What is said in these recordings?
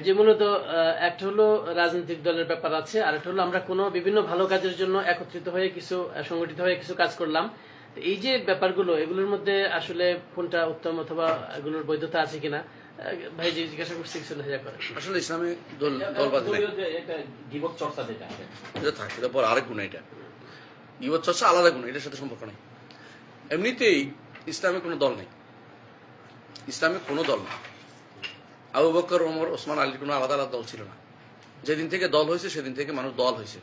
যে মূলত একটা হলো রাজনৈতিক দলের ব্যাপার আছে, আর একটা হলো আমরা কোনো বিভিন্ন ভালো কাজের জন্য একত্রিত হয়ে কিছু সংগঠিত হয়ে কিছু কাজ করলাম। এই যে ব্যাপারগুলো, এগুলোর মধ্যে আসলে কোনটা উত্তম অথবা এগুলোর বৈধতা আছে কিনা ভাই যে জিজ্ঞাসা করছি কিছু লেখা করে। আসলে ইসলামে দলবাদী নাই, একটা গীবত চর্চা যেটা এটা থাকে, এটা পর আরেক গুণ। এটা গীবত চর্চা আলাদা গুণ, এটার সাথে সম্পর্ক নেই। এমনিতেই ইসলামে কোনো দল নেই, ইসলামে কোনো দল নেই। আবু বকর, ওমর, ওসমান, আলীর কোনো আলাদা আলাদা দল ছিল না। যেদিন থেকে দল হয়েছে সেদিন থেকে মানুষ দল হয়েছে,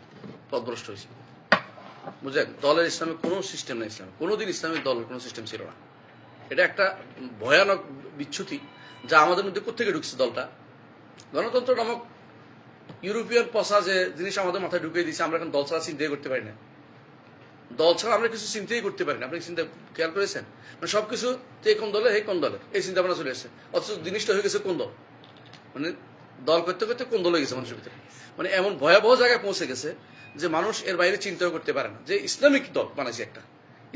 পথভ্রষ্ট হয়েছে। বুঝলেন, দলের ইসলামে কোনো সিস্টেম নেই। ইসলামে কোনোদিন ইসলামের দলের কোনো সিস্টেম ছিল না। এটা একটা ভয়ানক বিচ্যুতি যা আমাদের মধ্যে কোথেকে ঢুকছে। দলটা গণতন্ত্র নামক ইউরোপিয়ান পশা যে জিনিস আমাদের মাথায় ঢুকিয়ে দিয়েছে, আমরা এখন দল ছাড়া চিন্তাই করতে পারি না। দল ছাড়া আমরা কিছু চিন্তাই করতে পারি না। আপনি চিন্তা খেয়াল করেছেন? মানে সবকিছু কোন দলে, হে কোন দলে, এই চিন্তা ভাবনা চলে এসেছে। অথচ জিনিসটা হয়ে গেছে কোন দল, মানে দল করতে করতে কোন দল হয়ে গেছে মানুষের ভিতরে। মানে এমন ভয়াবহ জায়গায় পৌঁছে গেছে যে মানুষ এর বাইরে চিন্তাও করতে পারে না। যে ইসলামিক দল বানাইছে একটা,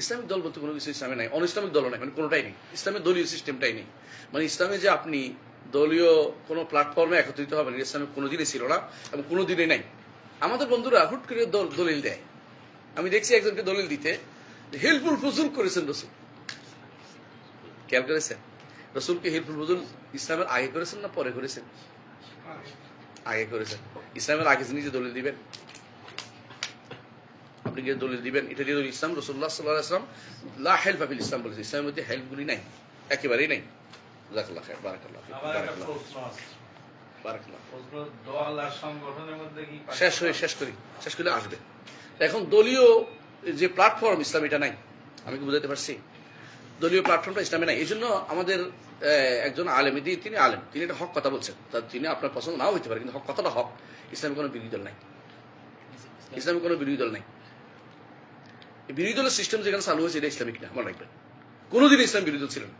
ইসলামিক দল বলতে কোনো কিছু ইসলামে নাই, অনইসলামিক দলও নাই, মানে কোনোটাই নেই। ইসলামের দলীয় সিস্টেমটাই নেই। মানে ইসলামে যে আপনি দলীয় কোনো প্ল্যাটফর্মে একত্রিত হবেন, ইসলামে কোনোদিনই ছিল না এবং কোনোদিনই নাই। আমাদের বন্ধুরা হুট করে দলিল দেয়। আমি দেখছি একজনকে দলিল দিতে, হেল্পফুল ফজুল করেছেন রসুল। খেয়াল করেছেন? রসুলকে হেল্পফুল ফজুল ইসলামের আগে করেছেন না পরে করেছেন? আগে করেছেন। ইসলামের আগে নিজে দলিল দিবেন, আপনি গিয়ে দলিল দিবেন এটা দিয়ে ইসলাম। রসুল্লাহ সাল্লাল্লাহু আলাইহি ওয়াসাল্লাম লা হেল্প ফিল ইসলাম বলেছে। ইসলামের মধ্যে হেল্পগুলি নাই, একেবারেই নাই। জাযাকাল্লাহ খায়র, বারাকাল্লাহ ফিক, বারাকাল্লাহ, বারাকাল্লাহ। শেষ করি আসবে। এখন দলীয় যে প্ল্যাটফর্ম ইসলাম, এটা নাই। আমি কি বুঝাতে পারছি? দলীয় প্ল্যাটফর্মটা ইসলামে নাই। এই জন্য আমাদের একজন আলেম, তিনি আলেম, তিনি একটা হক কথা বলছেন। তিনি আপনার পছন্দ নাও হইতে পারে, কিন্তু হক কথাটা হক। ইসলামে কোনো বিরোধী দল নাই, ইসলামে কোনো বিরোধী দল নাই। বিরোধী দলের সিস্টেম যেখানে চালু হয়েছে এটা ইসলামিক না, মনে রাখবেন। কোনোদিন ইসলাম বিরোধী দল ছিল না।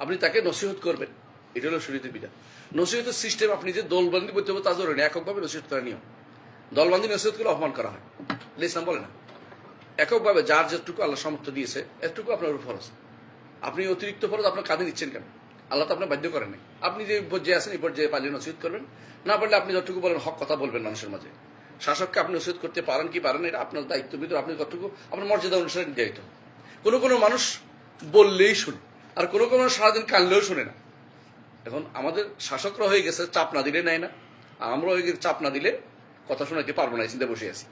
আপনি তাকে নসিহত করবেন, এটা হলো শরীয়তের বিধান। নসিহতের সিস্টেম আপনি যে দলবন্দি করতে হবে তা জরুরি না, এককভাবে নসিহত করার নিয়ম। দলবন্দি নসিহত করলে অপমান করা হয়, ইসলাম বলে না। এককভাবে যার যেটুকু আল্লাহ সামর্থ্য দিয়েছে এটুকু আপনার উপর ফরজ। আপনি অতিরিক্ত ফরজ আপনার কাঁধে নিচ্ছেন কেন? আল্লাহ তো আপনার বাধ্য করেন নাই। আপনি যে পর্যায়ে আছেন এই পর্যায়ে পারলে নসিহত করবেন, না পারলে আপনি যতটুকু বলেন হক কথা বলবেন মানুষের মাঝে। শাসককে আপনি নসিহত করতে পারেন কি পারেন এটা আপনার দায়িত্ব ভিতরে, আপনি যতটুকু আপনার মর্যাদা অনুসারে নির্ধারিত। কোনো মানুষ বললেই শুনে, আর কোনো সারাদিন কানলেও শুনে না। এখন আমাদের শাসকরা হয়ে গেছে চাপ না দিলে নেয় না, আমরা হয়ে গেছে চাপ না দিলে কথা শোনাতে পারবো না, চিন্তা বসে আছি।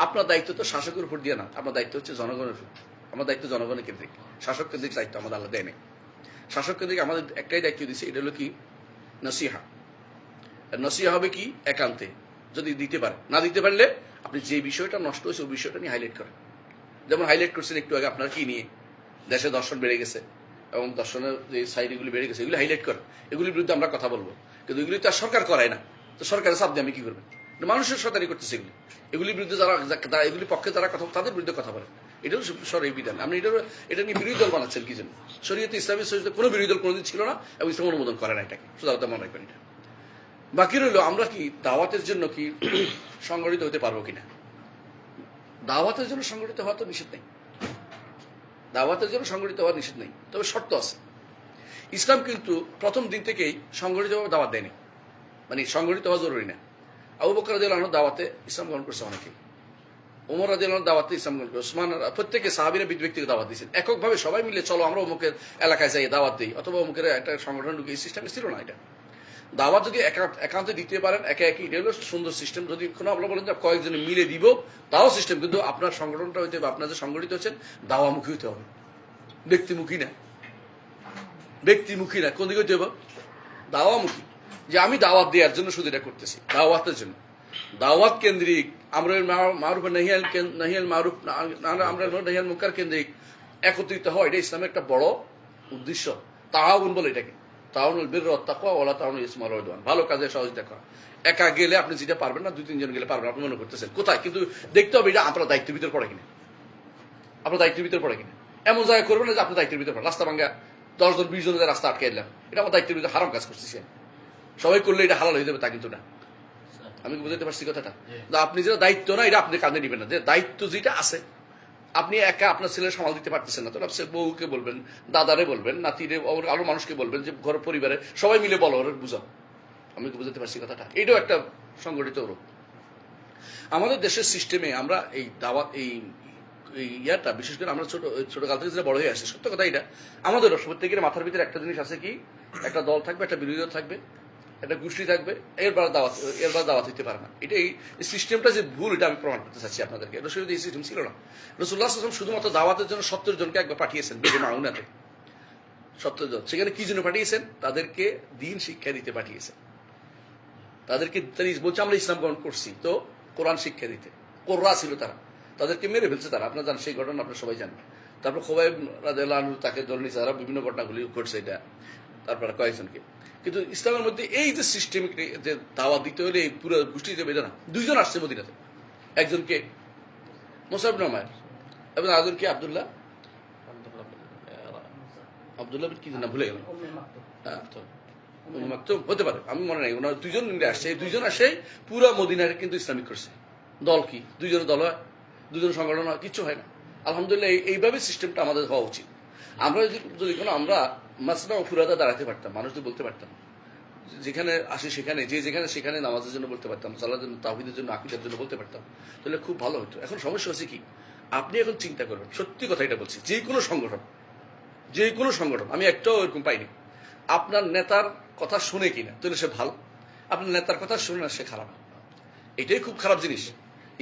আপনার দায়িত্ব তো শাসকের উপর দিয়ে না, আপনার দায়িত্ব হচ্ছে জনগণের উপর। আমার দায়িত্ব জনগণের কেন্দ্রিক, শাসক কেন্দ্রিক দায়িত্ব আমাদের আল্লাহ দেয় নেই। শাসক কেন্দ্রিক আমাদের একটাই দায়িত্ব দিচ্ছে, এটা হলো কি নসিহা। নসিহা হবে কি একান্তে, যদি দিতে পারে। না দিতে পারলে আপনি যে বিষয়টা নষ্ট হয়েছে ওই বিষয়টা নিয়ে হাইলাইট করেন। যেমন হাইলাইট করছেন একটু আগে আপনার কি নিয়ে, দেশে দর্শন বেড়ে গেছে এবং দর্শনের যে সাইডগুলি বেড়ে গেছে, এগুলি হাইলাইট করেন। এগুলির বিরুদ্ধে আমরা কথা বলবো, কিন্তু এগুলি তো আর সরকার করায় না। তো সরকারের চাপ দিয়ে আমি কি করবেন? মানুষের সরকারি করতেছে এগুলির বিরুদ্ধে যারা এগুলি পক্ষে তারা কথা, তাদের বিরুদ্ধে কথা বলেন। এটাও সরকারি বিধান। আপনি এটা নিয়ে বিরোধী দল বানাচ্ছেন কি জন্য? শরীয়তে ইসলামী শরীয়তে কোনো বিরোধী দল কোনোদিন ছিল না এবং ইসলাম অনুমোদন করে না এটাকে, সুতরাং মনে রাখবেন। এটা বাকি রইল আমরা কি দাওয়াতের জন্য কি সংগঠিত হতে পারবো কিনা। দাওয়াতের জন্য সংগঠিত হওয়া তো নিষেধ নেই, দাওয়াতের জন্য সংগঠিত হওয়ার নিষেধ নেই, তবে শর্ত আছে। ইসলাম কিন্তু প্রথম দিন থেকেই সংগঠিতভাবে দাওয়াত দেয়নি, মানে সংগঠিত হওয়া জরুরি না। আবু বকর রাদিয়াল্লাহু আনহু দাওয়াতে ইসলাম গ্রহণ করছে অনেকে, ওমর রাদিয়াল্লাহু আনহু দাওয়াতে ইসলাম গ্রহণ করছে, ওসমান, প্রত্যেকে সাহাবীরা ব্যক্তিকে দাওয়াত দিয়েছেন। এককভাবে সবাই মিলে চলো আমরা অমুকের এলাকায় যাই দাওয়াত দিই, অথবা অমুকের একটা সংগঠন ঢুকে, এই সিস্টেমে ছিল না। এটা দাওয়াত যদি একান্তে দিতে পারেন একে একে, এটা হলো সুন্দর সিস্টেম। যদি কোনো আপনারা বলেন যে কয়েকজনে মিলে দিব, তাও সিস্টেম, কিন্তু আপনার সংগঠনটা হইতে হবে, আপনার যে সংগঠিত হচ্ছেন দাওয়ামুখী হতে হবে, ব্যক্তিমুখী না। ব্যক্তিমুখী না, কোন দিকে হইতে হবে? দাওয়ামুখী। যে আমি দাওয়াত দেওয়ার জন্য শুধু এটা করতেছি, দাওয়াতের জন্য। দাওয়াত কেন্দ্রিক, আমরুল মারুফ নাহিয়াল মারুফ, আমরুল নাহিয়াল মুনকার কেন্দ্রিক একত্রিত হয়, এটা ইসলামের একটা বড় উদ্দেশ্য। তাআউন বলে এটাকে, তাআউনুল বিররি ওয়াত তাকওয়া ওয়ালা তাআউনুল ইসমি ওয়াল উদওয়ান। ভালো কাজে সহযোগিতা করা। একা গেলে আপনি যেটা পারবেন না, 2-3 জন গেলে পারবেন, আপনি মনে করতেছেন কোথায়, কিন্তু দেখতে হবে এটা আপনার দায়িত্বের ভিতর পড়ে কিনা, আপনার দায়িত্বের ভিতর পড়ে কিনা। এমন জায়গায় করবেন না যে আপনার দায়িত্বের ভিতর পড়ে। রাস্তা ভাঙ্গা 10 জন 20 জনের রাস্তা আটকে দিলাম, এটা আমার দায়িত্বের ভিতরে হারাম কাজ করতেছি। সবাই করলে এটা হালাল হয়ে যাবে তা কিন্তু না। আমি বুঝতে পারছি কথাটা? আপনি যেটা দায়িত্ব না, এটা আপনি কাঁধে নিবেন না। যে দায়িত্ব যেটা আছে, আপনি একা আপনার ছেলে সামাল দিতে পারতেছেন না, তো আপনি বউকে বলবেন, দাদারে বলবেন, নাতিরে, আরো মানুষকে বলবেন, যে ঘর পরিবারে সবাই মিলে বলো, বুঝাও। আমি কি বুঝতে পারছি কথাটা? এটাও একটা সংগঠিত রূপ। আমাদের দেশের সিস্টেমে আমরা এই দাওয়াত এই ইয়াটা বিশেষ করে আমরা ছোটকাল থেকে যেটা বড় হয়ে আসছে, সত্য কথা এটা আমাদের প্রত্যেকের মাথার ভিতরে একটা জিনিস আছে কি, একটা দল থাকবে, একটা বিরোধী দল থাকবে, একটা গোষ্ঠী থাকবে, এরবার দাওয়াত হইতে পারে না। এটা এই সিস্টেমটা যে ভুল, এটা আমি প্রমাণ করতে চাচ্ছি আপনাদেরকে। রসুল এই সিস্টেম ছিল না। রাসূলুল্লাহ সাল্লাল্লাহু আলাইহি ওয়াসাল্লাম শুধুমাত্র দাওয়াতের জন্য 70 জনকে একবার পাঠিয়েছেন বেদে মাউনাতে। 70 জন। সেখানে কি জন্য পাঠিয়েছেন? তাদেরকে দিন শিক্ষা দিতে পাঠিয়েছেন। তাদেরকে বলছে আমরা ইসলাম গ্রহণ করছি, তো কোরআন শিক্ষা দিতে। কোররা ছিল তারা, তাদেরকে মেরে ফেলছে তারা। আপনারা জানেন সেই ঘটনা, আপনারা সবাই জানেন। তারপর খোবাইব রাদিয়াল্লাহু আনহু তাকে ধরে নিয়েছে, তারা বিভিন্ন ঘটনাগুলি ঘটছে এটা, তারপরে কয়েকজনকে। কিন্তু ইসলামের মধ্যে এই যে সিস্টেমিক যে দাওয়াত দিতে হলে এই পুরো গোষ্ঠীতে বেঁধে না। 2 জন আসছে মদিনাতে, একজনকে মুসাব ইবনে উমাইর এবং আরেকজনকে আব্দুল্লাহ কি না ভুলে গেলাম, মাকতুম হতে পারে, আমি মনে নাই। ওনার 2 জন আসছে, এই 2 জন আসে পুরো মদিনাকে কিন্তু ইসলামিক করছে। দল কি 2 জন দল হয়, 2 জন সংগঠন হয়, কিচ্ছু হয় না। আলহামদুলিল্লাহ এইভাবে সিস্টেমটা আমাদের হওয়া উচিত। আমরা যদি কোনো আমরা মাসনা ও ফুরাদা দাঁড়াতে পারতাম, মানুষদের বলতে পারতাম, যেখানে আসে সেখানে সেখানে নামাজের জন্য বলতে পারতাম, সালাতের জন্য, তাওহীদের জন্য, আকীদার জন্য বলতে পারতাম, তাহলে খুব ভালো হতো। এখন সমস্যা হচ্ছে কি, আপনি এখন চিন্তা করবেন, সত্যি কথা এটা বলছি, যে কোনো সংগঠন আমি একটাও এরকম পাইনি আপনার নেতার কথা শুনে কিনা, তাহলে সে ভালো। আপনার নেতার কথা শুনে না, সে খারাপ। এটাই খুব খারাপ জিনিস।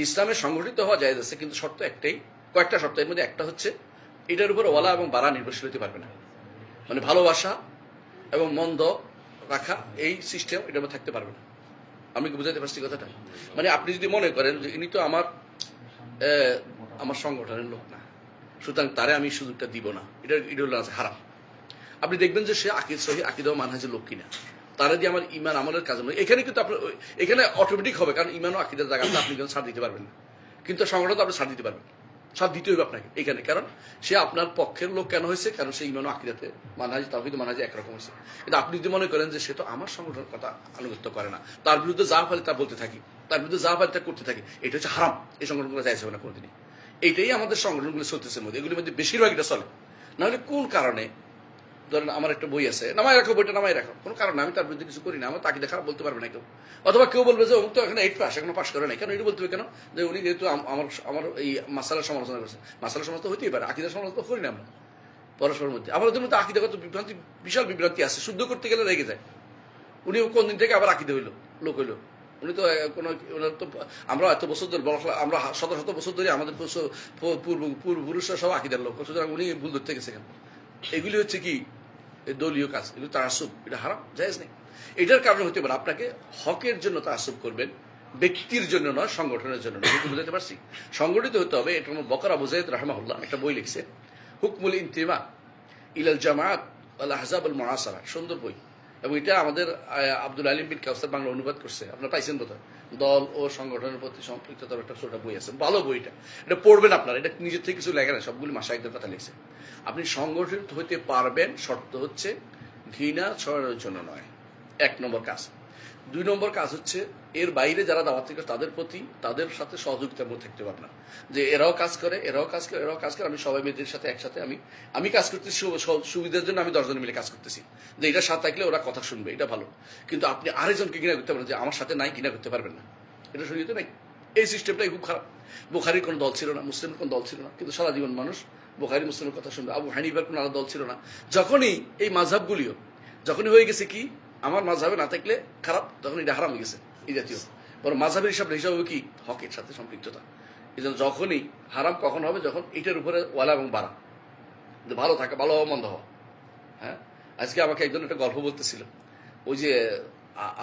ইসলামে সংগঠিত হওয়া যায় যাচ্ছে, কিন্তু শর্ত একটাই, কয়েকটা শর্ত, এর মধ্যে একটা হচ্ছে এটার উপর ওয়ালা এবং বাড়া নির্ভরশীল হতে পারবে না। মানে ভালোবাসা এবং মন্দ রাখা, এই সিস্টেম এটার মধ্যে থাকতে পারবে না। আমি কি বুঝাতে পারছি কথাটা? মানে আপনি যদি মনে করেন যে ইনি তো আমার সংগঠনের লোক না, সুতরাং তারে আমি সুযোগটা দিব না, এটা হলো হারাম। আপনি দেখবেন যে সে সহি আকীদা ও মানহাজের লোক কিনা, তারা দিয়ে আমার ইমান আমলের কাজ নয়। এখানে কিন্তু আপনার এখানে অটোমেটিক হবে, কারণ ইমান ও আকীদার জায়গাতে আপনি কিন্তু ছাড় দিতে পারবেন না, কিন্তু সংগঠন আপনি ছাড় দিতে পারবেন, ছাড় দিতে হবে আপনাকে এখানে। কারণ সে আপনার পক্ষের লোক কেন হয়েছে? কারণ সে ইমান ও আকীদাতে মানহাজ তাওহীদ মানহাজে একরকম হয়েছে। কিন্তু আপনি যদি মনে করেন যে সে তো আমার সংগঠনের কথা আনুগত্য করে না, তার বিরুদ্ধে যা পারে তা বলতে থাকি, তার বিরুদ্ধে যা পারে তা করতে থাকি, এটা হচ্ছে হারাম। এই সংগঠনগুলো যাইছে না কোনোদিনই। এইটাই আমাদের সংগঠনগুলো চলতেছে মধ্যে, এগুলির মধ্যে বেশিরভাগ এটা চলে। নাহলে কোন কারণে, ধরেন আমার একটা বই আছে, নামাই রাখো, বইটা নামাই রাখো, কোনো কারণ আমি তার বিরুদ্ধে কিছু করি না, আমার তাকে খারাপ বলতে পারবে না কেউ। অথবা কেউ বলবে যে অমুক তো এখানে 8 পাস, এখনো পাস করে নাই, কেন এটা বলতে হবে কেন? যে উনি যেহেতু আমার এই মাসালার সমালোচনা করছে, মাসালার সমালোচনা তো হইতেই পারে, আকীদার সমালোচনা করি না আমরা পরস্পরের মধ্যে। আমাদের মধ্যে আকীদাগত বিভ্রান্তি, বিশাল বিভ্রান্তি আছে, শুদ্ধ করতে গেলে রেগে যায়। উনি কোন দিন থেকে আবার আকীদা হইলো, লোক হইলো। উনি তো কোনো, তো আমরা এত বছর ধরে, আমরা শত শত বছর ধরে আমাদের পূর্বপুরুষরা সব আকীদার লোক, সুতরাং উনি ভুল ধরতে গেছে কেন? এগুলি হচ্ছে কি দলীয় কাজ, এগুলো তাআসসুব, এটা হারাম, জায়েজ নেই। এটার কারণে হতে পারে আপনাকে হকের জন্য তাআসসুব করবেন, ব্যক্তির জন্য নয়, সংগঠনের জন্য নয়। বুঝতে পারছি? সংগঠিত হতে হবে। এটা বকর আবু যায়েদ রাহিমাহুল্লাহ একটা বই লিখছে, হুকমুল ইনতিমা ইলাল জামাআত ওয়াল আহজাব আল মুআসারা, সুন্দর বই। এবং এটা আমাদের আব্দুল আলিম বিন কাউসার বাংলা অনুবাদ করছে, আপনারা পাইছেন বোধহয়। দল ও সংগঠনের প্রতি সম্পৃক্ততার একটা ছোট বই আছে, ভালো বইটা, এটা পড়বেন আপনারা। এটা নিজের থেকে কিছু লেখা না, সবগুলি মাশায়েখদের কথা লিখছে। আপনি সংগঠিত হইতে পারবেন, শর্ত হচ্ছে ঘৃণা ছড়ানোর জন্য নয়, 1 নম্বর কাজ। 2 নম্বর কাজ হচ্ছে এর বাইরে যারা দাওয়াত করে তাদের প্রতি, তাদের সাথে সহযোগিতার মধ্যে থাকতে পারবে না, যে এরাও কাজ করে, আমি সবাই মেয়েদের সাথে একসাথে আমি কাজ করতেছি, সুবিধার জন্য আমি 10 জন মিলে কাজ করতেছি, যে এটা সাথে থাকলে ওরা কথা শুনবে, এটা ভালো। কিন্তু আপনি আরেকজনকে ঘৃণা করতে পারেন, যে আমার সাথে নাই, ঘৃণা করতে পারবেন না, এটা শরীয়তে নাই। এই সিস্টেমটাই খুব খারাপ। বুখারীর কোনো দল ছিল না, মুসলিমের কোনো দল ছিল না, কিন্তু সারা জীবন মানুষ বুখারী মুসলিমের কথা শুনবে। আবু হানিফার কোনো আলাদা দল ছিল না। যখনই এই মাযহাবগুলিও যখনই হয়ে গেছে কি আমার মাযহাবে না থাকলে খারাপ, তখন এটা হারাম হয়ে গেছে এই জাতীয়। বরং মাযহাবের হিসাব হবে কি হকের সাথে সম্পৃক্ততা। এই জন্য যখনই হারাম কখন হবে, যখন এটার উপরে ওয়ালা এবং বাড়া, ভালো থাকা, ভালো হওয়া, মন্দ হওয়া। হ্যাঁ, আজকে আমাকে একজন একটা গল্প বলতেছিল, ওই যে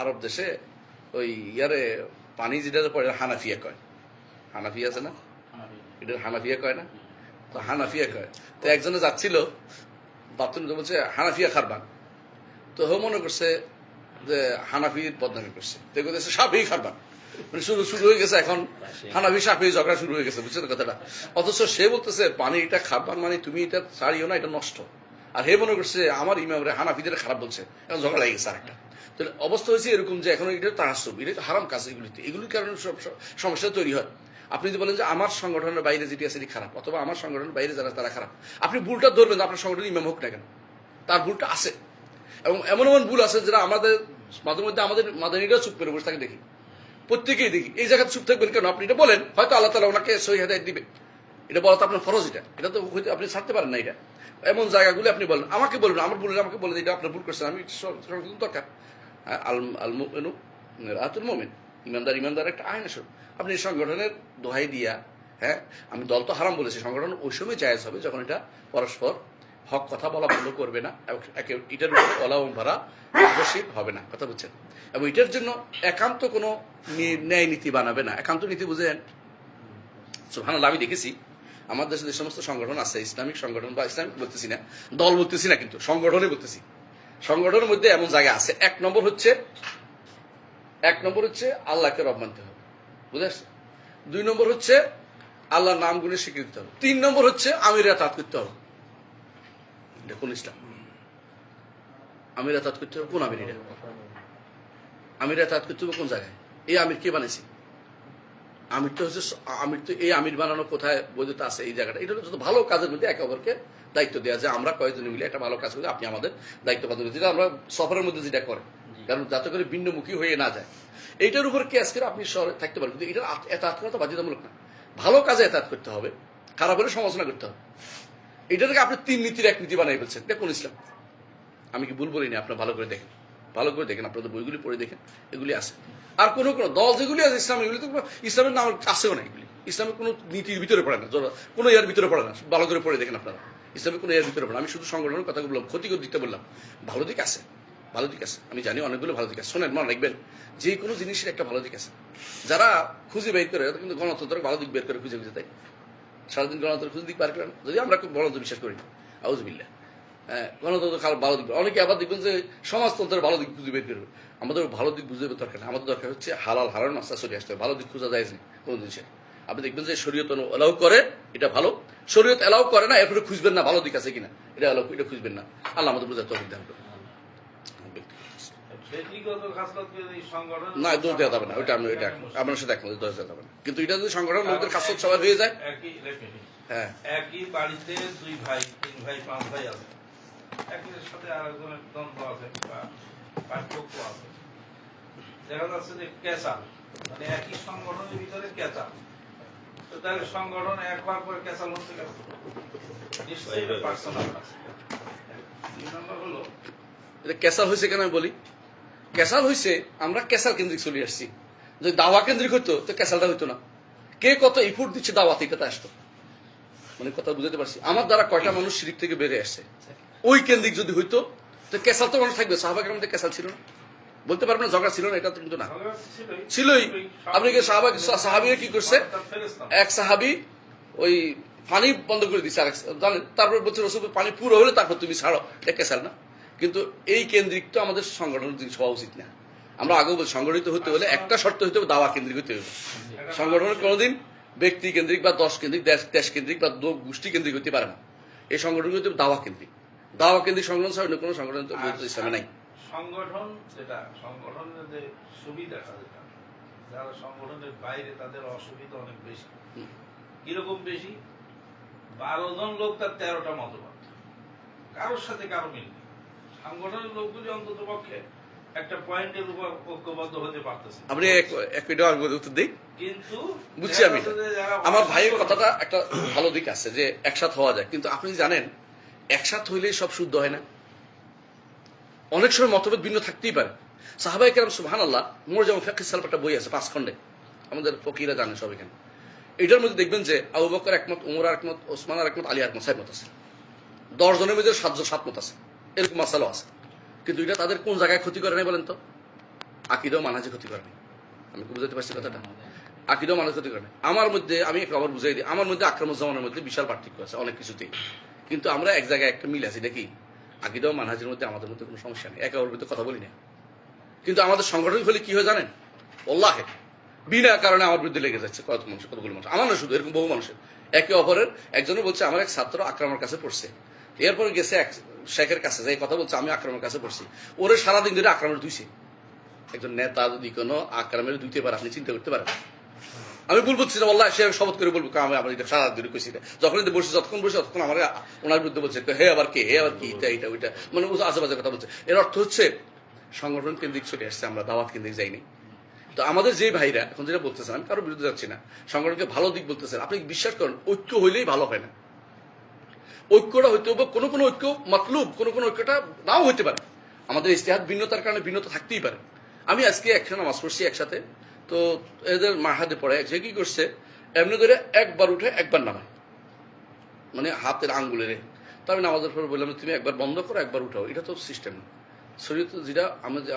আরব দেশে ওই ইয়ারে পানি যেটা পড়ে হানাফিয়া কয়, হানাফিয়া আছে না, এটা হানাফিয়া কয় না, তো হানাফিয়া কয়। তো একজনে যাচ্ছিল বাথরুম, বলছে হানাফিয়া খারবান, তো ও মনে করছে যে হানাফি বদনামি করছে, দেখো সাফি খারবান, মানে শুরু হয়ে গেছে এখন হানাফি সাফি ঝগড়া শুরু হয়ে গেছে, বুঝছেন কথাটা? অথচ সে বলতেছে পানি এটা খারবান, মানে তুমি এটা ছাড়িও না, এটা নষ্ট। আর হে মনে করছে আমার ইমামরে হানাফিদের খারাপ বলছে, এখন ঝগড়া লেগে গেছে আরেকটা। তো অবস্থা হয়েছে এরকম যে এখন এটা তাআসসুব, এটা হারাম কাজ, এগুলির কারণে সব সমস্যা তৈরি হয়। আপনি যদি বলেন যে আমার সংগঠনের বাইরে যেটি আছে সেটি খারাপ, অথবা আমার সংগঠনের বাইরে যারা তারা খারাপ, আপনি ভুলটা ধরবেন, আপনার সংগঠনের ইমাম হোক না কেন, তার ভুলটা আছে। এবং এমন ভুল আছে যেটা আমাদের মাঝে মধ্যে আমাদের মাদানীরাও চুপ করে বসে থাকে দেখি, প্রত্যেকেই দেখি। এই জায়গায় চুপ থাকবেন কেন? আপনি এটা বলেন, হয়তো আল্লাহ তাআলা ওনাকে সহি হেদায়েত দিবে। এটা বলা তো আপনার ফরজ, এটা তো হয়তো আপনি ছাড়তে পারেন না। এটা এমন জায়গাগুলো আপনি বলেন, আমাকে বলবেন, আমার বললেন আমাকে বলে এটা আপনার ভুল করছেন, আমি সংশোধন দরকার। আল মুমিনু রাতুল মুমিন, ইমানদার একটা আইন আসল। আপনি সংগঠনের দোহাই দিয়া, হ্যাঁ আমি দল তো হারাম বলেছি, সংগঠন ওই সময় জায়েজ হবে যখন এটা পরস্পর হক কথা বলা বন্ধ করবে না, এটার উপরে অলা এবং ভাড়া নির্ভরশীল হবে না, কথা বুঝছেন? এবং এটার জন্য একান্ত কোনো ন্যায় নীতি বানাবে না। একান্ত নীতি বুঝেন? সুবহানাল্লাহ, আমি দেখেছি আমার দেশে যে সমস্ত সংগঠন আছে, ইসলামিক সংগঠন বা ইসলামিক বলতেছি না, দল বলতেছি না, কিন্তু সংগঠনে বলতেছি, সংগঠনের মধ্যে এমন জায়গা আছে। এক নম্বর হচ্ছে আল্লাহকে রব মানতে হবে, বুঝে আসছে? 2 নম্বর হচ্ছে আল্লাহর নাম গুণে স্বীকৃতি দিতে হবে। 3 নম্বর হচ্ছে আমির আতাত করতে হবে। এটা কোন ইসলাম? আমির আতাত করতে হবে কোন আমির? এটা আমির আতাত করতে হবে কোন জায়গায়? এই আমির কে বানাইছে? আমির তো এই আমির বানানো কোথায় বৈধতা আছে? এই জায়গাটা, এটা হচ্ছে ভালো কাজের মধ্যে একে অপরকে দায়িত্ব দেওয়া যায়। আমরা কয়েকজন মিলে একটা ভালো কাজ করি, আপনি আমাদের দায়িত্ব পালন করেন, যেটা আমরা সফরের মধ্যে যেটা করে, কারণ যাতে করে ভিন্নমুখী হয়ে না যায়। এইটার উপর কেস করে আপনি শহরে থাকতে পারেন, কিন্তু এটা এতাত করা তো বাধ্যতামূলক না। ভালো কাজে এতাত করতে হবে, খারাপ হলে সমালোচনা করতে হবে। এটাকে আপনি 3 নীতির 1 নীতি বানাই ফেলছেন, এটা কোন ইসলাম? আমি কি ভুল বলিনি? আপনার ভালো করে দেখেন, আপনাদের বইগুলি পড়ে দেখেন, এগুলি আছে। আর কোন দল যেগুলি আছে ইসলাম, এগুলি তো ইসলামের নাম আসেও না। এগুলি ইসলামের কোনো নীতির ভিতরে পড়ে না, কোনো ইয়ার ভিতরে পড়ে না। ভালো করে পড়ে দেখেন আপনারা, ইসলামের কোনো ইয়ার ভিতরে পড়ে না। আমি শুধু সংগঠনের কথা বললাম, ক্ষতিকর দিকটা বললাম। ভালো দিক আছে, আমি জানি অনেকগুলো ভালো দিক আছে। শোনেন, মনে রাখবেন, যে কোনো জিনিসের একটা ভালো দিক আছে। যারা খুঁজে বের করে, কিন্তু গণতন্ত্রের ভালো দিক বের করে খুঁজে দেয়। সারাদিন গণতন্ত্র খুঁজে দিক পার করে না, যদি আমরা গণতন্ত্র বিশ্বাস করি না, আউযুবিল্লাহ। হ্যাঁ, গণতন্ত্র ভালো দিক। অনেকে আবার দেখবেন যে সমাজতন্ত্রের ভালো দিক খুঁজে বের করবে। আমাদের ভালো দিক বুঝে দরকার না, আমাদের দরকার হচ্ছে হালাল হারাম নাস্তা চলে আসতে হবে। ভালো দিক খোঁজা যায় না কোনো জিনিসের। আপনি দেখবেন যে শরীয়ত এলাও করে, এটা ভালো। শরীয়ত এলাও করে না, এরপরে খুঁজবেন না ভালো দিক আছে কিনা, এটা খুঁজবেন না। আল্লাহ আমাদের বোঝার তৌফিক দান করুন। না, দোষ দেওয়া যাবে না, ওইটা আমি আপনার সাথে একমত, দোষ দেওয়া যাবে না। কিন্তু এটা যদি সংগঠন লোকদের কাজ সবার হয়ে যায়, হ্যাঁ, একই বাড়িতে 2 ভাই 3 ভাই 5 ভাই আছে, একজনের সাথে আরেকজনের দ্বন্দ্ব আছে বা পার্থক্য আছে, দেখা যাচ্ছে যে ক্যাচাল, মানে একই সংগঠনের ভিতরে ক্যাচাল। তো তাহলে সংগঠন একবার করে ক্যাচাল হচ্ছে কেন? নিশ্চয়ই এটা পার্সোনাল আছে। 2 নম্বর হলো, এটা ক্যাসাল হয়েছে কেন আমি বলি। ক্যাসাল হয়েছে, আমরা ক্যাসাল কেন্দ্রিক চলে আসছি। যদি দাওয়া কেন্দ্রিক হইতো তো ক্যাসালটা হইতো না। কে কত ইফোর্ট দিচ্ছে দাওয়াতে, এটাতে আসতো। মানে কথা বুঝতে পারছি, আমার দ্বারা কয়টা মানুষ শিরিক থেকে বেড়ে আসছে, ওই কেন্দ্রিক যদি হইতো তো ক্যাসাল তো মানুষ থাকবে। সাহাবাকের মধ্যে ক্যাসাল ছিল না, বলতে পারবেন না ঝগড়া ছিল না, এটা তো কিন্তু না, ছিলই। আপনি কি সাহাবিরা কি করছে? এক সাহাবি ওই পানি বন্ধ করে দিচ্ছে, আরেক জানেন, তারপর বলছে রসুল পানি পুরো হলে তারপর তুমি ছাড়ো, এটা ক্যাসাল না। কিন্তু এই কেন্দ্রিক তো আমাদের সংগঠনের জিনিস হওয়া উচিত না। আমরা আগেও বলছি, সংগঠিত হতে হলে একটা শর্ত হতে হবে, দাওয়া কেন্দ্রিক হতে হবে। সংগঠনের কোনোদিন ব্যক্তি কেন্দ্রিক বা 10 কেন্দ্রিক, দেশ কেন্দ্রিক বা গোষ্ঠী কেন্দ্রিক হতে পারে না। এই সংগঠন হতে হবে দাওয়া কেন্দ্রিক। দাওয়া কেন্দ্রিক সংগঠন ছাড়া অন্য কোনো সংগঠন ইসলামে নাই। সংগঠন যেটা, সংগঠনের যে সুবিধাটা, যেটা যারা সংগঠনের বাইরে তাদের অসুবিধা অনেক বেশি। কিরকম বেশি? 12 জন লোক, তার 13টা মতবাদ, কারোর সাথে কারো মিল নেই। সংগঠনের লোকগুলি অন্তত পক্ষে একটা পয়েন্টের উপর ঐক্যবদ্ধ হতে পারতেছে। আপনি এক উত্তর দিই, কিন্তু বুঝছি আমি। আমার ভাইয়ের কথাটা একটা ভালো দিক আছে যে একসাথ হওয়া যায়, কিন্তু আপনি জানেন একসাথ হইলেই সব শুদ্ধ হয় না। অনেক সময় মতভেদ ভিন্ন থাকতেই পারে। সাহাবায়ে কেরাম সুবহানাল্লাহ, মোর যেমন ফিকহ সালফ একটা বই আছে 5 খণ্ডে, আমাদের ফকিরা জানে সব এখানে। এটার মধ্যে দেখবেন যে আবু বকর একমত, উমর একমত, ওসমান একমত, আলী একমত, 6 মত আছে। 10 জনের মধ্যে 7 মত আছে, এরকম মাসালা আছে। কিন্তু এটা তাদের কোন জায়গায় ক্ষতি করে নাই বলেন তো? আকীদা ও মানহাজে ক্ষতি করে নাই। আমি কি বুঝাতে পারছি কথাটা? আকীদা ও মানহাজে ক্ষতি করে নাই। আমার মধ্যে, আমি একটু আবার বুঝাই দিই, আমার মধ্যে আকরামুজ্জামানের মধ্যে বিশাল পার্থক্য আছে অনেক কিছুতেই, কিন্তু আমরা এক জায়গায় একটা মিল আছি। নাকি আকীদা ও মানহাজের মধ্যে আমাদের মধ্যে কোনো সমস্যা নেই, একে অপরের মধ্যে কথা বলি না। কিন্তু আমাদের সংগঠন হলে কি হয় জানেন? আল্লাহে বিনা কারণে আমার বিরুদ্ধে লেগে যাচ্ছে কতগুলো মানুষ, আমার না শুধু, এরকম বহু মানুষের। একে অপরের, একজনে বলছে আমার এক ছাত্র আকরামের কাছে পড়ছে, এরপরে গেছে এক শেখের কাছে যাই কথা বলছে আমি আকরামের কাছে পড়ছি, ওরে সারাদিন ধরে আকরামের ধুইছে। একজন নেতা যদি কোনো আকরামের ধুইতে পারে, আপনি চিন্তা করতে পারেন? আমি বলবো আল্লাহ, সে শপথ করে বলবো আমি আমার এটা সারা দিন কইছি। যখন বসে যতক্ষণ আমার ওনার বিরুদ্ধে বলছে হে আবার কে, হে আবার কি, এটা ওইটা, মানে আশেপাশে কথা বলছে। এর অর্থ হচ্ছে সংগঠন কেন্দ্রিক চলে আসছে, আমরা দাওয়াত কেন্দ্রিক যাইনি। তো আমাদের যে ভাইরা এখন যেটা বলতেছেন, আমি কারোর বিরুদ্ধে যাচ্ছি না, সংগঠনকে ভালো দিক বলতেছেন, আপনি বিশ্বাস করেন ঐক্য হইলেই ভালো হয় না। ঐক্যটা হইতে হবে, কোনো কোনো ঐক্য মতলুব, কোনো কোনো ঐক্যটা নাও হইতে পারে। আমাদের ইস্তেহাদ ভিন্নতার কারণে ভিন্নতা থাকতেই পারে। আমি আজকে একসাথে নামাজ পড়ছি একসাথে, তো এদের মাহাদে পড়ে এক কি করছে, এমনি ধরে একবার উঠে একবার নামায়, মানে হাতের আঙ্গুলের। তো আমি নামাজের পরে বললাম তুমি একবার বন্ধ করো একবার উঠাও, এটা তো সিস্টেম না। শরীয়ত যেটা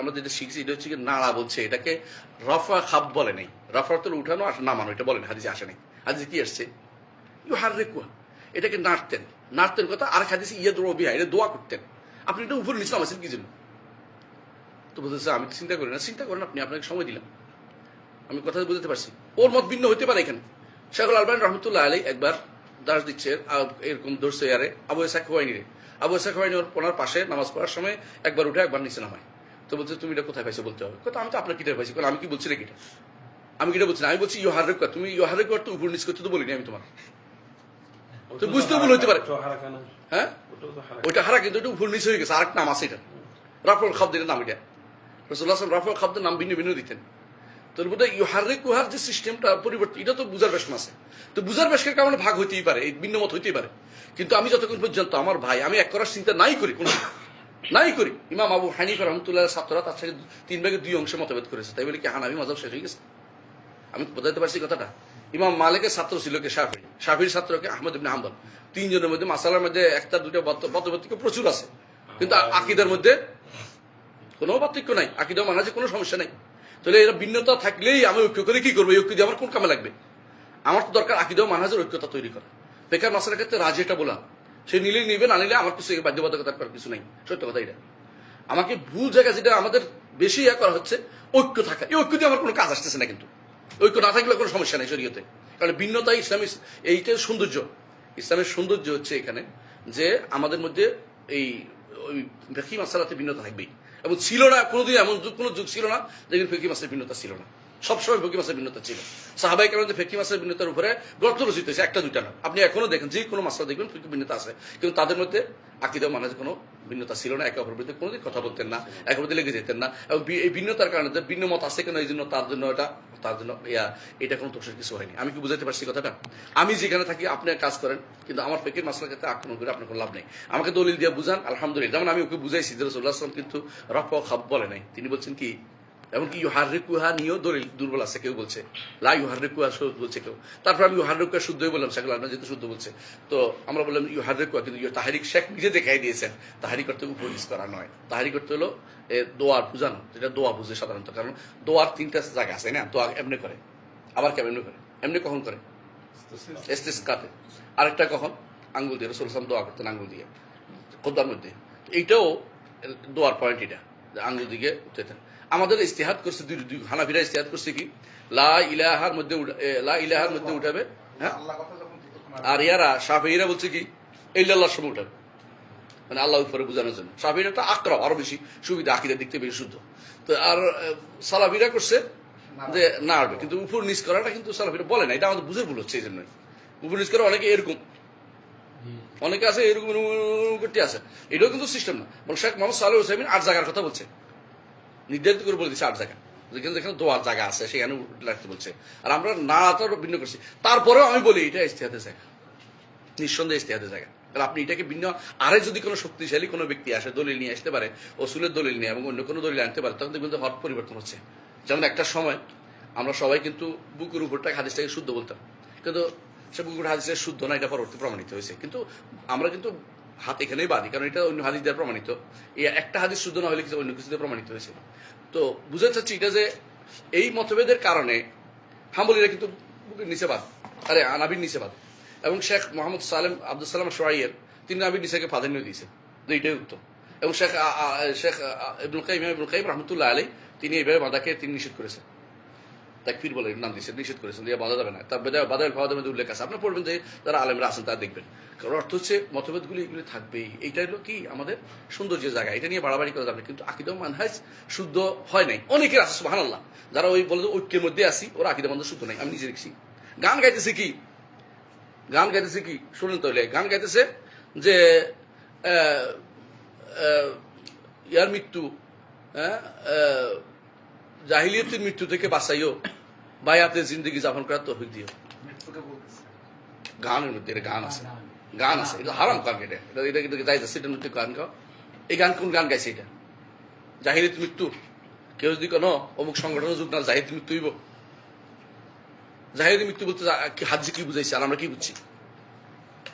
আমরা যেটা শিখছি এটা হচ্ছে নাড়া বলছে, এটাকে রফা খাব বলে নাই। রফা তো উঠানো আর নামানো এটা বলেন, হাদিসে আসে নাই। হাদিসে কি আসছে, ইউ হার রেকুয়া, এটাকে নাড়তেন নাড়তেন কথা। আর হাদিসে ইয়ে দোয়া বিহা, এটা দোয়া করতেন। আপনি এটা উপরে নিচে নামাইছেন কি জন্য? তো বলতেছে আমি চিন্তা করি না। চিন্তা করেন আপনি, আপনাকে সময় দিলাম, আমি কথা বুঝতে পারছি। ওর মত ভিন্ন হইতে পারে। এখানে শেখুল আলবানী রহমতুল্লাহ আলী একবার দাস দিচ্ছে এরকম ধরছে ইয়ারে আবু ইসাক হুয়াইনি রে। আবু ইসাক হুয়াইনি ওনার পাশে নামাজ পড়ার সময় একবার উঠে একবার নিচে নামায়। তো বলছে তুমি এটা কোথায় পাইছো বলতে হবে। কথা আমি তো আপনার কিটা পাইছি। আমি কি বলছি রে কিটা, আমি কিটা বলছি না, আমি বলছি ইউহার রেকুয়ার। তুমি ইউহার রেকুয়ার তো উপর নিচ করতে তো বলিনি আমি তোমার, তো বুঝতে ভুল হইতে পারে। হ্যাঁ ওইটা হারা, কিন্তু এটা উপর নিচ হয়ে গেছে। আরেক নাম আছে এটা, রাফুল খাবদের নাম। এটা রাসূলুল্লাহ সাল্লাল্লাহু আলাইহি ওয়াসাল্লাম রাফুল খাবদের নাম ভিন্ন ভিন্ন দিতেন। তোর বোধ হয় ইউহারে কুহার যে সিস্টেমটা পরিবর্তন, এটা তো বুঝার বেশন আছে। তো বুঝার বেশের কারণে ভাগ হইতেই পারে, এই ভিন্ন মত হইতেই পারে। কিন্তু আমি যতক্ষণ পর্যন্ত আমার ভাই, আমি এক করার চিন্তা নাই করি, কোনো নাই করি। ইমাম আবু হানিফা রহমতুল্লাহ ছাত্ররা তার সাথে 3 ভাগে 2 অংশে মতভেদ করেছে, তাই বলে কি হানাফি মাযহাব শেষ হয়ে গেছে? আমি বোঝাতে পারছি কথাটা। ইমাম মালিকের ছাত্র ছিল কে শাফি, শাফির ছাত্রকে আহমদ ইবনে হাম্বল। 3 জনের মধ্যে মাসালার মধ্যে একটা দুটো মতপার্থক্য প্রচুর আছে, কিন্তু আকীদার মধ্যে কোনো পার্থক্য নাই। আকীদা মানাজে কোনো সমস্যা নাই। তাহলে এরা ভিন্নতা থাকলেই আমি ঐক্য করে কি করবো? এই ঐক্য দিয়ে আমার কোন কামে লাগবে? আমার তো দরকার আকীদা ও মানহাজের ঐক্যতা তৈরি করা। বেকার মাসালার ক্ষেত্রে রাজি এটা বলা, সে নিলেই নিবে, না নিলে আমার কিছু বাধ্যবাধকতা করার কিছু নাই। সত্য কথা এটা। আমাকে ভুল জায়গা যেটা আমাদের বেশি করা হচ্ছে, ঐক্য থাকা। এই ঐক্য দিয়ে আমার কোনো কাজ আসতেছে না। কিন্তু ঐক্য না থাকলে কোনো সমস্যা নেই শরীয়তে, কারণ ভিন্নতা ইসলামের এইটাই সৌন্দর্য। ইসলামের সৌন্দর্য হচ্ছে এখানে যে আমাদের মধ্যে এই ফিকহি মাসালাতে ভিন্নতা থাকবেই, এবং ছিল না কোনোদিন, এমন কোনো যুগ ছিল না যেখানে ফিকহি মাসের ভিন্নতা ছিল না। সবসময় ফিকহি মাসের ভিন্নতা ছিল। সাহাবাই কেরামদের ফিকহি মাসের ভিন্নতার উপরে গ্রন্থ রচিত হয়েছে, একটা দুইটা না। আপনি এখনো দেখেন যে কোনো মাসলা দেখবেন ফিকহি ভিন্নতা আছে, কিন্তু তাদের মধ্যে আকীদা ও মানহাজে কোনো ভিন্নতা ছিল না। একে অপরের বিরুদ্ধে কোনোদিন কথা বলতেন না, একে অপরের লেগে যেতেন না। এবং এই ভিন্নতার কারণে ভিন্ন মত আছে কেন, এই জন্য তার জন্য এটা কোনো দোষের কিছু হয়নি। আমি কি বুঝাতে পারছি কথাটা? আমি যেখানে থাকি আপনি কাজ করেন, কিন্তু আমার ফিকহির মাসলার ক্ষেত্রে আক্রমণ করে আপনার কোনো লাভ নেই। আমাকে দলিল দিয়ে বুঝান, আলহামদুলিল্লাহ। যেমন আমি ওকে বুঝাইছি যে রাসূলুল্লাহ সাল্লাল্লাহু আলাইহি ওয়াসাল্লাম কিন্তু রফা ও খাব বলে নাই, তিনি বলছেন কি, এমনকি ইউহাররিকুহা নিয়েও দলিল দুর্বল আছে, কেউ বলছে লা ইউহাররিকুহা বলছে কেউ। তারপর আমি ইউহাররিকুহা শুদ্ধই বললাম, সেগুলো আপনার যেহেতু শুদ্ধ বলছে, তো আমরা বললাম ইউহাররিকুহা। কিন্তু তাহরিক শেখ নিজে দেখাই দিয়েছেন তাহরিক করতে উপদেশ করা নয়, তাহরিক করতে হলো দোয়ার বুঝানো, যেটা দোয়া বুঝে সাধারণত। কারণ দোয়ার 3টা জায়গা আছে না, দোয়া এমনি করে, আবার কেমনি করে, এমনি কখন করে ইস্তিসকাতে, আরেকটা কখন আঙ্গুল দিয়ে। রাসূল সাল্লাল্লাহু আলাইহি ওয়াসাল্লাম দোয়া করতেন আঙ্গুল দিয়ে খোদার মধ্যে। এইটাও দোয়ার পয়েন্ট, এটা আঙ্গুল দিকে উঠতেন। আমাদের ইস্তেহাদ করছে দুই, হানাফিরা ইস্তেহাদ করছে কি লা ইলাহার মধ্যে উঠাবে, হ্যাঁ, আর ইয়ারা শাফিঈরা বলছে কি ইল্লাল্লাহর সময় উঠাবে, মানে আল্লাহ উপরে বোঝানোর জন্য। শাফিঈরা আকরাব, আরো বেশি সুবিধা, আকীদার দিক থেকে বেশি শুদ্ধ। তো আর সালাফিরা করছে যে না আসবে, কিন্তু উপর নিচ করাটা কিন্তু সালাফিরা বলে না, এটা আমাদের বুঝে ভুল হচ্ছে। এই জন্যই উপর নিচ করা অনেকে এরকম, অনেকে আছে এরকম করতে আছে, এটাও কিন্তু সিস্টেম না। বলে শেখ মোহাম্মদ সালেহ হোসাইমিন 8 জায়গার কথা বলছে, নির্ধারিত করে বলে দিচ্ছে 8 জায়গা, যেখানে যেখানে দোয়ার জায়গা আছে সেখানে রাখতে বলছে। আর আমরা না ভিন্ন করছি, তারপরেও আমি বলি এটা ইস্তেহাদের জায়গা, নিঃসন্দেহে ইস্তেহাদের জায়গা। তাহলে আপনি এটাকে ভিন্ন আরে যদি কোনো শক্তিশালী কোনো ব্যক্তি আসে, দলিল নিয়ে আসতে পারে, ওসুলের দলিল নিয়ে এবং অন্য কোনো দলিল আনতে পারে, তখন দেখবেন হট পরিবর্তন হচ্ছে। যেমন একটা সময় আমরা সবাই কিন্তু বুকের উপরটা হাদিসটাকে শুদ্ধ বলতাম, কিন্তু সে বুকের হাদিসটা শুদ্ধ না, এটা পরবর্তী প্রমাণিত হয়েছে। কিন্তু আমরা কিন্তু হাত এখানেই বাঁধি, কারণ এটা অন্য হাদিস দ্বারা প্রমাণিত। এই একটা হাদিস শুদ্ধ না হলে কিছু অন্য কিছুতে প্রমাণিত হয়েছে। তো বুঝতে চাচ্ছি এটা যে এই মতভেদের কারণে হাম্বলীরা কিন্তু বুকের নিচে বাঁধ, আরে নাবির নিচে বাঁধ। এবং শেখ মোহাম্মদ আব্দুল সালাম শোয়াইয়ের তিনি নাবির নিচেকে প্রাধান্য দিয়েছেন, যে এইটাই উত্তম। এবং শেখ ইবনুল কাইয়িম রাহমাতুল্লাহ আলাইহি তিনি এইভাবে বাঁধাকে তিনি নিষেধ করেছেন, তাকফির বলে নাম দিয়েছেন, নিষেধ করেছেন যে বাধা যাবে না। তার বাদায়েল ফাওয়াদের মধ্যে উল্লেখ আছে, আপনার পড়বেন যে যারা আলেমরা আছেন তারা দেখবেন। কারণ অর্থ হচ্ছে মতভেদগুলি এগুলি থাকবেই, এইটা হলো কি আমাদের সৌন্দর্যের জায়গা, এটা নিয়ে বাড়াবাড়ি করা যাবে। কিন্তু আকীদা ও মানহাজ শুদ্ধ হয় নাই। অনেকের আছে সুবহানাল্লাহ, যারা ওই বলে ঐক্যের মধ্যে আসি, ওরা আকীদা মানহাজ শুদ্ধ নাই। আমি নিজে দেখছি গান গাইতেছে কি শুনেন তাহলে, গান গাইতেছে যে ইয়ার মৃত্যু জাহিলিয়াতের মৃত্যু থেকে বাঁচাইও, বায়াতে জিন্দগি যাপন করার তৌফিক দিও। গানের মধ্যে এটা গান আছে, গান আছে, এটা হারাম গান, এটা এটা এটা যাই যাচ্ছে, এটার মধ্যে গান গাও। এই গান কোন গান গাইছে? এটা জাহিলিয়াত মৃত্যু। কেউ যদি কোনো অমুক সংগঠনের যুগ না, জাহিলিয়াত মৃত্যু হইব। জাহিলিয়াত মৃত্যু বলতে হাজি কি বুঝাইছে আর আমরা কি বুঝছি?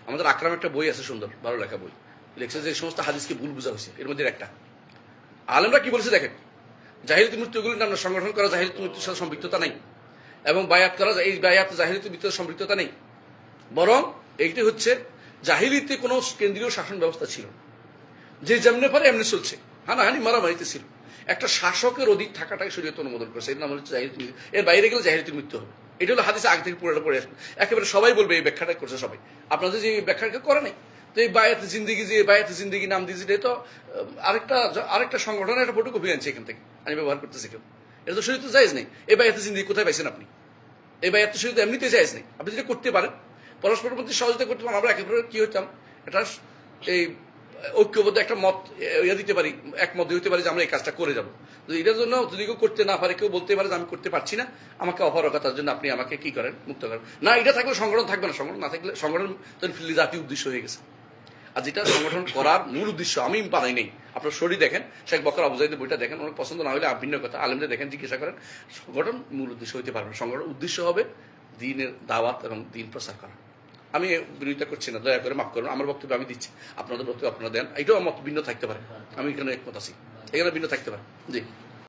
আমাদের আকরাম একটা বই আছে, সুন্দর ভালো লেখা বই, লেখছে যে সমস্ত হাদিসকে ভুল বোঝা হয়েছে। এর মধ্যে একটা আলেমরা কি বলেছে দেখেন, জাহিলিয়াত মৃত্যুগুলির নাম সংগঠন করা জাহিলিয়াত মৃত্যুর সাথে সম্পৃক্ততা নেই, এবং বায়াত করা এই বায়াত জাহিলিয়াত মৃত্যুর সম্পৃক্ততা নেই, বরং এইটি হচ্ছে জাহিলিয়াতে কোনো কেন্দ্রীয় শাসন ব্যবস্থা ছিল, যে যেমনি পারে এমনি চলছে, হানাহানি মারামারিতে ছিল। একটা শাসকের অধীন থাকাটাকে শরীয়ত অনুমোদন করেছে, এর নাম হচ্ছে জাহিলিয়াত মৃত্যু। এর বাইরে গেলে জাহিলিয়াতের মৃত্যু হবে। এটা হলো হাদিসে আগে থেকে পুরোটা পড়ে আসবে, একেবারে সবাই বলবে এই ব্যাখ্যাটা করছে সবাই। আপনাদের যে ব্যাখ্যাটা করে নাই, তো এই বায়াতে জিন্দিগি, যে বায়াতে জিন্দিগি নাম দিয়েছে, এটা তো আরেকটা সংগঠনের একটা ফটোকপি আনছে এখান থেকে, আমি ব্যবহার করতেছি কেউ। এটা তো শরীয়তে জায়েজ নেই। এই বায়াতে জিন্দিগি কোথায় পাইছেন আপনি? এই বায়াত তো শরীয়তে এমনিতে জায়েজ নেই। আপনি যেটা করতে পারেন, পরস্পরের মধ্যে সহযোগিতা করতে পারেন। আমরা একেবারে কি হইতাম, এটা এই ঐক্যবদ্ধ একটা মত দিতে পারি, একমত হইতে পারি যে আমরা এই কাজটা করে যাবো। এটার জন্য যদি কেউ করতে না পারে, কেউ বলতে পারে যে আমি করতে পারছি না, আমাকে অপারগতার জন্য আপনি আমাকে কি করেন, মুক্ত করেন না। এটা থাকলে সংগঠন থাকবে না। সংগঠন না থাকলে সংগঠন ফিল্লি জাতীয় উদ্দেশ্য হয়ে গেছে। আর যেটা সংগঠন করার মূল উদ্দেশ্য, আমি বানাই নেই। আপনার শরীর দেখেন, শেখ বকর আবু জাইদের বইটা দেখেন, অনেক পছন্দ না হলে ভিন্ন কথা, আলেমদের দেখেন, জিজ্ঞাসা করেন। সংগঠন মূল উদ্দেশ্য হইতে পারবে না। সংগঠন উদ্দেশ্য হবে দ্বীনের দাওয়াত এবং দ্বীন প্রচার করা। আমি বিরোধিতা করছি না, দয়া করে মাফ করুন, আমার বক্তব্য আমি দিচ্ছি, আপনাদের বক্তব্য আপনারা দেন। এটাও মত ভিন্ন থাকতে পারে, আমি এখানে একমত আছি, এখানে ভিন্ন থাকতে পারে। জি।